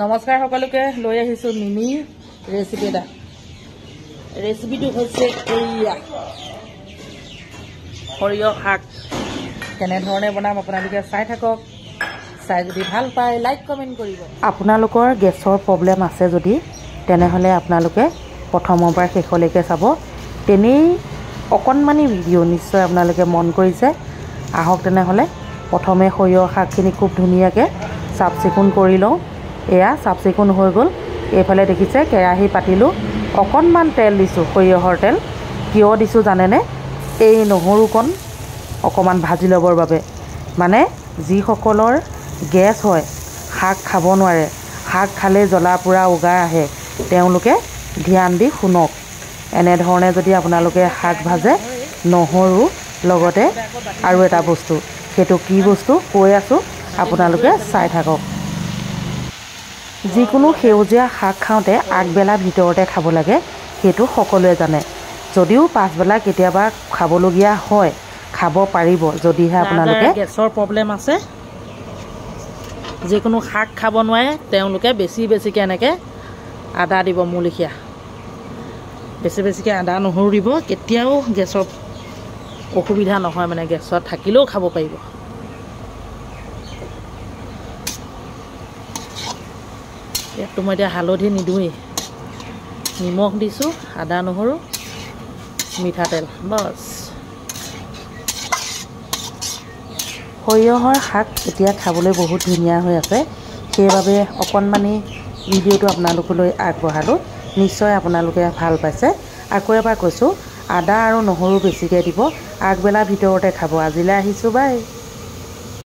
নমস্কাৰ সকলোকে লৈ আহিছো মিনি ৰেচিপি এটা। ৰেচিপিটো হৈছে এইয়া সৰিয়হ শাক। কেনেধৰণে বনাম আপোনালোকে চাই থাকক। চাই যদি ভাল পায় লাইক কমেণ্ট কৰিব। আপোনালোকৰ গেছৰ প্ৰব্লেম আছে যদি তেনেহ'লে আপোনালোকে প্ৰথমৰ পৰা শেষলৈকে চাব। তেনেই অকণমানি ভিডিঅ' নিশ্চয় আপোনালোকে মন কৰিছে। আহক তেনেহ'লে প্ৰথমে সৰিয়হ শাকখিনি খুব ধুনীয়াকৈ চাফ চিকুণ কৰি লওঁ। এয়া চাফ চিকুণ হৈ গ'ল। এইফালে দেখিছে কেৰাহী পাতিলোঁ, অকণমান তেল দিছোঁ, সৰিয়হৰ তেল। কিয় দিছোঁ জানেনে? এই নহৰুকণ অকণমান ভাজি ল'বৰ বাবে। মানে যিসকলৰ গেছ হয়, শাক খাব নোৱাৰে, শাক খালে জ্বলা পোৰা উগাৰ আহে, তেওঁলোকে ধ্যান দি শুনক। এনেধৰণে যদি আপোনালোকে শাক ভাজে, নহৰু লগতে আৰু এটা বস্তু, সেইটো কি বস্তু কৈ আছোঁ, আপোনালোকে চাই থাকক। যিকোনো সেউজীয়া শাক খাওঁতে আগবেলা ভিতৰতে খাব লাগে, সেইটো সকলোৱে জানে। যদিও পাছবেলা কেতিয়াবা খাবলগীয়া হয়, খাব পাৰিব যদিহে আপোনালোকে গেছৰ প্ৰব্লেম আছে। যিকোনো শাক খাব নোৱাৰে তেওঁলোকে বেছিকৈ এনেকৈ আদা দিব, মোৰ লেখীয়া বেছিকৈ আদা নহৰু দিব। কেতিয়াও গেছৰ অসুবিধা নহয়, মানে গেছত থাকিলেও খাব পাৰিব। ইয়াততো মই এতিয়া হালধি নিদিওঁৱেই, নিমখ দিছোঁ, আদা নহৰু, মিঠাতেল, বছ। সৰিয়হৰ শাক এতিয়া খাবলৈ বহুত ধুনীয়া হৈ আছে, সেইবাবে অকণমানি ভিডিঅ'টো আপোনালোকলৈ আগবঢ়ালোঁ। নিশ্চয় আপোনালোকে ভাল পাইছে। আকৌ এবাৰ কৈছোঁ, আদা আৰু নহৰু বেছিকৈ দিব, আগবেলা ভিতৰতে খাব। আজিলৈ আহিছোঁ, বাই।